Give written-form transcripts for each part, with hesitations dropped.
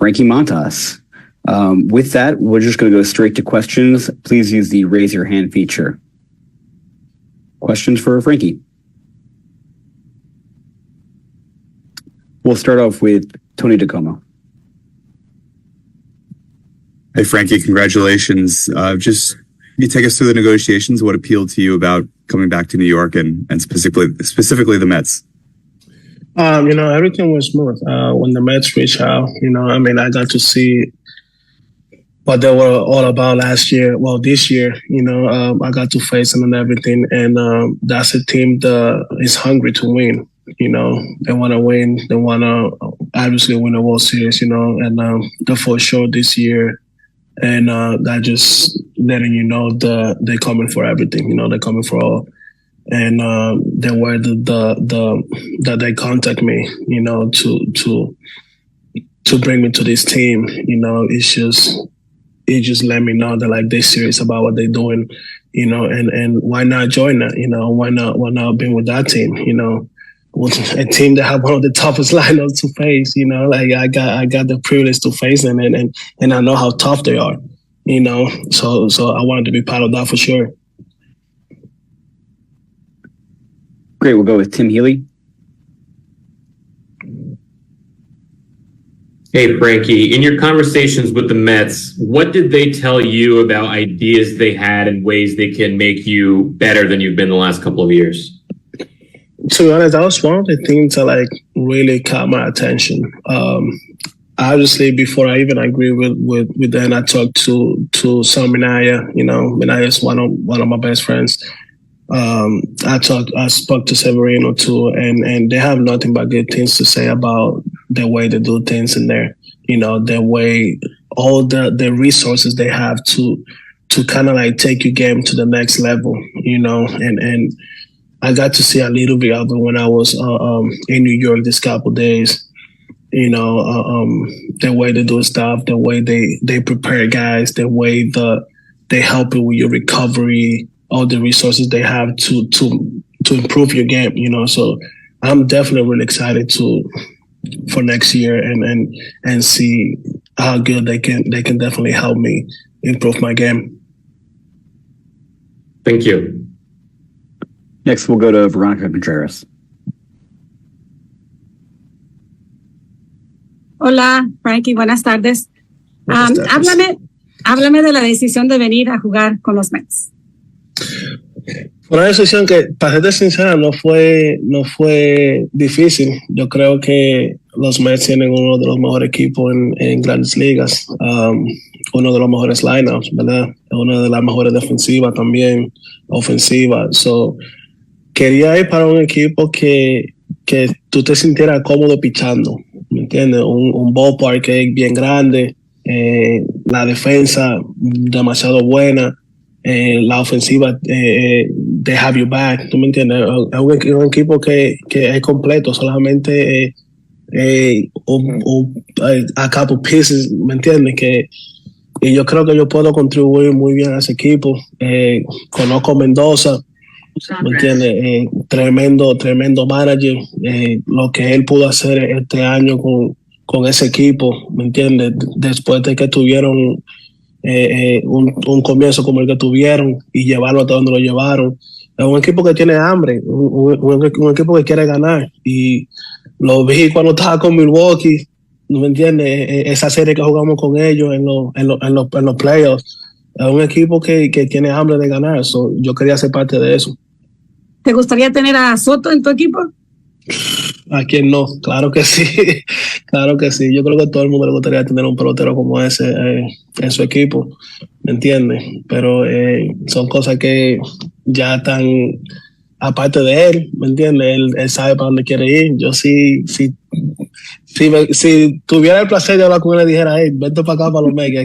Frankie Montas. With that, we're just going to go straight to questions. Please use the raise your hand feature. Questions for Frankie? We'll start off with Tony DeComo. Hey, Frankie, congratulations. Just you take us through the negotiations. What appealed to you about coming back to New York and specifically the Mets? Everything was smooth. When the Mets reached out, I got to see what they were all about last year. Well, this year, I got to face them and everything. And that's a team that is hungry to win. They want to win. They want to obviously win the World Series, and they're for sure this year. And that just letting they're coming for everything. They're coming for all. And the way that they contact me, to bring me to this team, it just let me know that like they're serious about what they're doing, and why not join that? Why not be with that team? A team that have one of the toughest lineups to face. I got the privilege to face them, and I know how tough they are. So I wanted to be part of that for sure. Great, we'll go with Tim Healy. Hey, Frankie, in your conversations with the Mets, what did they tell you about ideas they had and ways they can make you better than you've been the last couple of years? To be honest, that was one of the things that really caught my attention. Obviously, before I even agreed with them, I talked to Sam Minaya. Minaya is one of my best friends. I spoke to Severino too, and they have nothing but good things to say about the way they do things in there. The way all the resources they have to kind of take your game to the next level. And I got to see a little bit of it when I was in New York this couple of days. The way they do stuff, the way they prepare guys, the way they help you with your recovery. All the resources they have to improve your game, so I'm definitely really excited for next year and see how good they can definitely help me improve my game. Thank you. Next, we'll go to Veronica Contreras. Hola, Frankie, buenas tardes. Háblame de la decisión de venir a jugar con los Mets. Una decisión que, para serte sincera, no fue difícil. Yo creo que los Mets tienen uno de los mejores equipos en grandes ligas, uno de los mejores lineups, ¿verdad? Una de las mejores defensivas también, ofensiva. So, quería ir para un equipo que tú te sintieras cómodo pichando, ¿me entiendes? Un ballpark que es bien grande, la defensa demasiado buena. La ofensiva they have you back, ¿tú me entiendes? Es un equipo que es completo, solamente a couple pieces, ¿me entiendes? Y yo creo que yo puedo contribuir muy bien a ese equipo. Conozco a Mendoza, ¿me entiendes? Tremendo manager. Lo que él pudo hacer este año con ese equipo, ¿me entiendes? Después de que tuvieron un comienzo como el que tuvieron y llevarlo hasta donde lo llevaron. Es un equipo que tiene hambre, un equipo que quiere ganar. Y lo vi cuando estaba con Milwaukee, ¿no me entiendes? Esa serie que jugamos con ellos en los playoffs. Es un equipo que tiene hambre de ganar. So, yo quería ser parte de eso. ¿Te gustaría tener a Soto en tu equipo? ¿A quién no? Claro que sí. Claro que sí. Yo creo que a todo el mundo le gustaría tener un pelotero como ese en su equipo, ¿me entiendes? Pero son cosas que ya están aparte de él, ¿me entiendes? Él sabe para dónde quiere ir. Yo si tuviera el placer de hablar con él y dijera, hey, vente para acá para los Mets,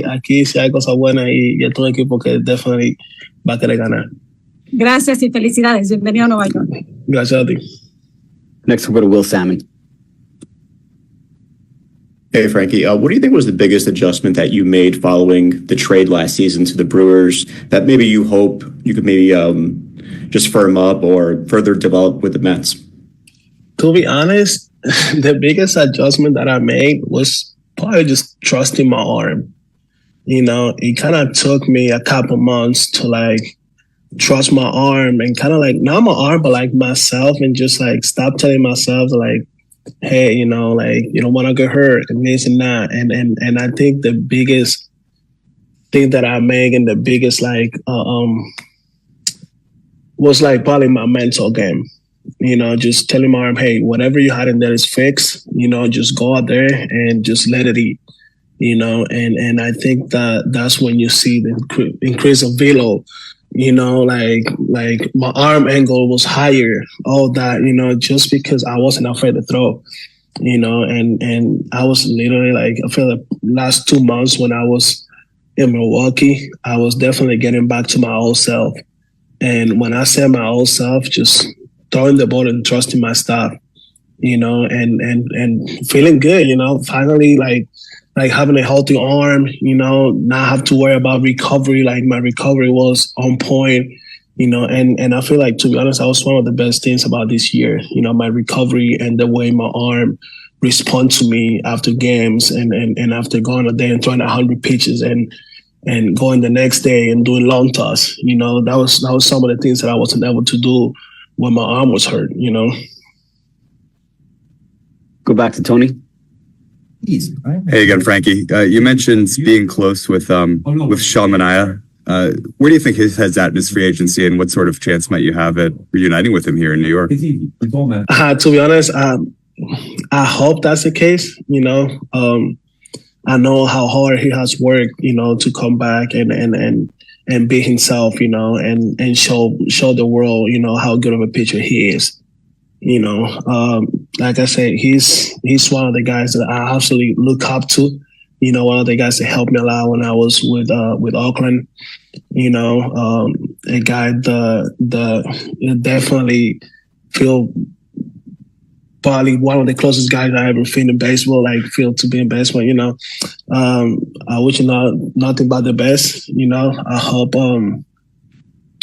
aquí sí hay cosas buenas y es un equipo que definitivamente va a querer ganar. Gracias y felicidades. Bienvenido a Nueva York. Gracias a ti. Next, we'll go to Will Salmon. Hey, Frankie, what do you think was the biggest adjustment that you made following the trade last season to the Brewers that maybe you hope you could maybe just firm up or further develop with the Mets? To be honest, the biggest adjustment that I made was probably just trusting my arm. You know, it kind of took me a couple months to like trust my arm and kind of like not my arm, but like myself, and just like stop telling myself like, hey, you know, like you don't want to get hurt and this and that. And I think the biggest thing that I make and the biggest like was like probably my mental game. You know, just telling my arm, hey, whatever you had in there is fixed. You know, just go out there and just let it eat. You know, and I think that's when you see the increase of velo. You know, like my arm angle was higher, all that, you know, just because I wasn't afraid to throw, you know, and I was literally like, I feel like last 2 months when I was in Milwaukee, I was definitely getting back to my old self. And when I say my old self, just throwing the ball and trusting my stuff, you know, and feeling good, you know, finally like having a healthy arm, you know, not have to worry about recovery. Like my recovery was on point, you know, and I feel like, to be honest, that was one of the best things about this year, you know, my recovery and the way my arm respond to me after games and after going a day and throwing 100 pitches and going the next day and doing long toss, you know, that was some of the things that I wasn't able to do when my arm was hurt, you know. Go back to Tony. Hey again, Frankie. You mentioned being close with Sean Manaea. Where do you think his head's at in his free agency, and what sort of chance might you have at reuniting with him here in New York? To be honest, I hope that's the case. You know, I know how hard he has worked, you know, to come back and be himself, you know, and show the world, you know, how good of a pitcher he is. You know, like I said, he's one of the guys that I absolutely look up to. You know, one of the guys that helped me a lot when I was with Oakland. You know, a guy that definitely feel probably one of the closest guys I ever feel in baseball. Like feel to be in baseball. You know, I wish him nothing but the best. You know, I hope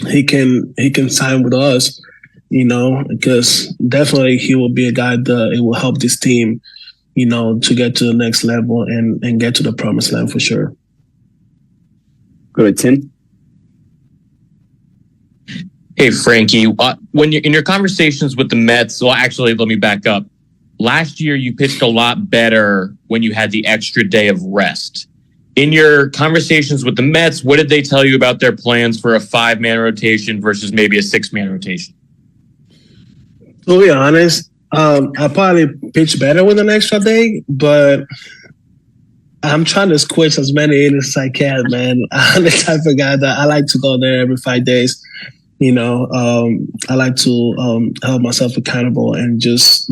he can sign with us. You know, because definitely he will be a guy that it will help this team, you know, to get to the next level and get to the promised land for sure. Go to Tim. Hey, Frankie, when you're in your conversations with the Mets, well, actually, let me back up. Last year, you pitched a lot better when you had the extra day of rest. In your conversations with the Mets, what did they tell you about their plans for a 5-man rotation versus maybe a 6-man rotation? To be honest, I probably pitch better with an extra day, but I'm trying to squish as many innings as I can, man. I'm the type of guy that I like to go there every 5 days. You know, I like to hold myself accountable and just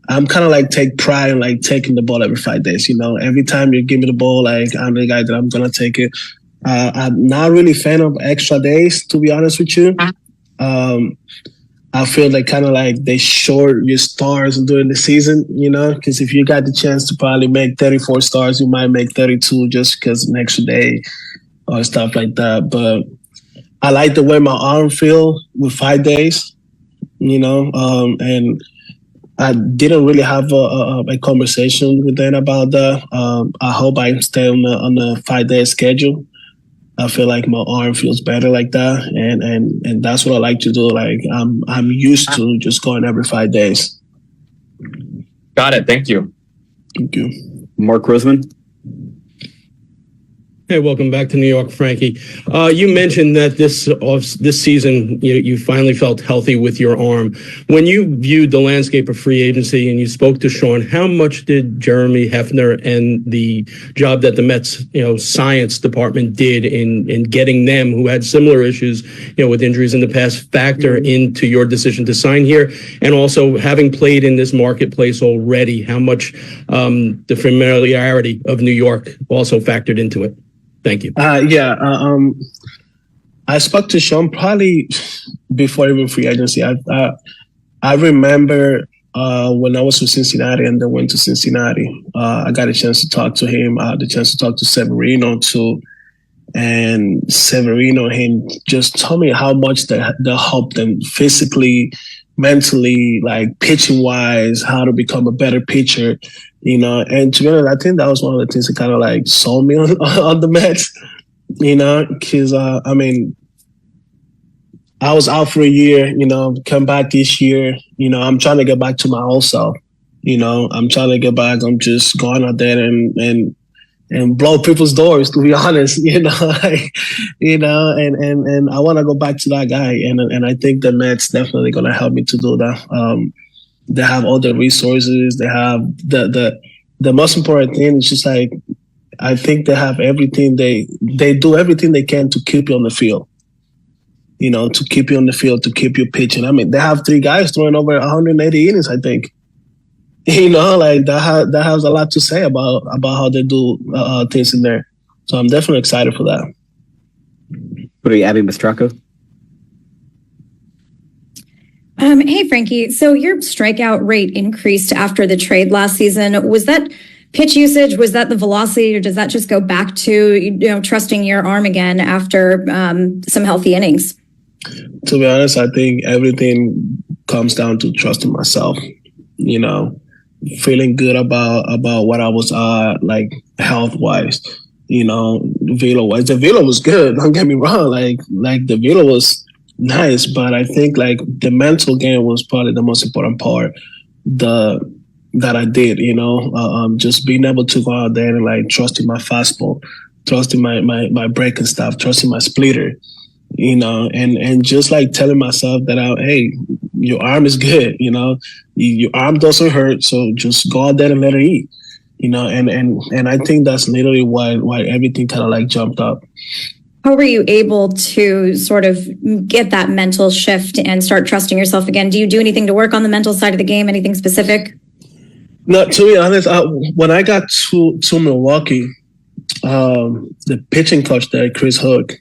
I'm kind of like take pride in like taking the ball every 5 days. You know, every time you give me the ball, like I'm the guy that I'm going to take it. I'm not really a fan of extra days, to be honest with you. I feel like kind of like they short your stars during the season, you know, because if you got the chance to probably make 34 stars, you might make 32 just because an extra day or stuff like that. But I like the way my arm feel with 5 days, you know, and I didn't really have a conversation with them about that. I hope I stay on the 5-day schedule. I feel like my arm feels better like that, and that's what I like to do. Like I'm used to just going every 5 days. Got it. Thank you. Thank you. Mark Rosenman. Hey, welcome back to New York, Frankie. You mentioned that this season you finally felt healthy with your arm. When you viewed the landscape of free agency and you spoke to Sean, how much did Jeremy Hefner and the job that the Mets science department did in getting them, who had similar issues with injuries in the past, factor into your decision to sign here? And also, having played in this marketplace already, how much the familiarity of New York also factored into it? Thank you. I spoke to Sean probably before even free agency. I remember when I was with Cincinnati and then went to Cincinnati. I got a chance to talk to him. I had the chance to talk to Severino too. And Severino, him just told me how much that helped them physically, mentally, like pitching wise, how to become a better pitcher, and to be honest, I think that was one of the things that kind of like sold me on the Mets, because I was out for a year, come back this year, I'm trying to get back to my old self, I'm trying to get back. I'm just going out there and blow people's doors, to be honest, and I want to go back to that guy. And I think the Mets definitely going to help me to do that. They have all the resources. They have the most important thing is just like, I think they have everything. They do everything they can to keep you on the field, to keep you on the field, to keep you pitching. I mean, they have 3 guys throwing over 180 innings, I think. Like that has a lot to say about how they do things in there. So I'm definitely excited for that. What are you, Abby Mastracco? Hey, Frankie. So your strikeout rate increased after the trade last season. Was that pitch usage? Was that the velocity? Or does that just go back to, trusting your arm again after some healthy innings? To be honest, I think everything comes down to trusting myself, feeling good about what I was like health-wise, velo-wise. The velo was good, don't get me wrong. Like the velo was nice, but I think like the mental game was probably the most important part that I did, just being able to go out there and like trusting my fastball, trusting my breaking stuff, trusting my splitter, and just like telling myself that, hey, your arm is good, your arm doesn't hurt, so just go out there and let it eat, and I think that's literally why everything kind of like jumped up. How were you able to sort of get that mental shift and start trusting yourself again? Do you do anything to work on the mental side of the game? Anything specific? No, to be honest, when I got to Milwaukee, the pitching coach there, Chris Hook,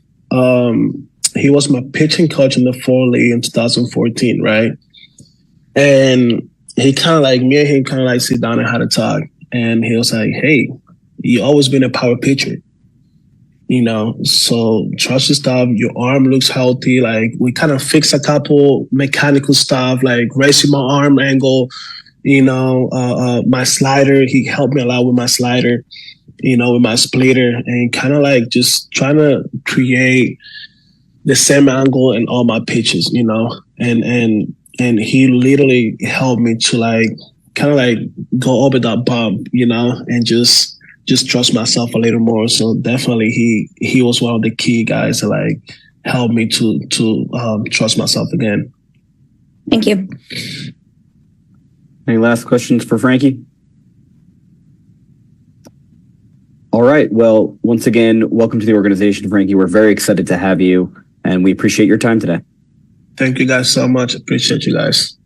he was my pitching coach in the fall league in 2014, right? And he kind of like, me and him kind of like sit down and had a talk. And he was like, hey, you always been a power pitcher, so trust your stuff. Your arm looks healthy. Like we kind of fixed a couple mechanical stuff, like raising my arm angle, my slider. He helped me a lot with my slider, with my splitter, and kind of like just trying to create the same angle in all my pitches, and he literally helped me to like kind of like go over that bump, and just trust myself a little more. So definitely he was one of the key guys that like helped me to trust myself again. Thank you. Any last questions for Frankie? All right. Well, once again, welcome to the organization, Frankie. We're very excited to have you, and we appreciate your time today. Thank you guys so much. Appreciate you guys.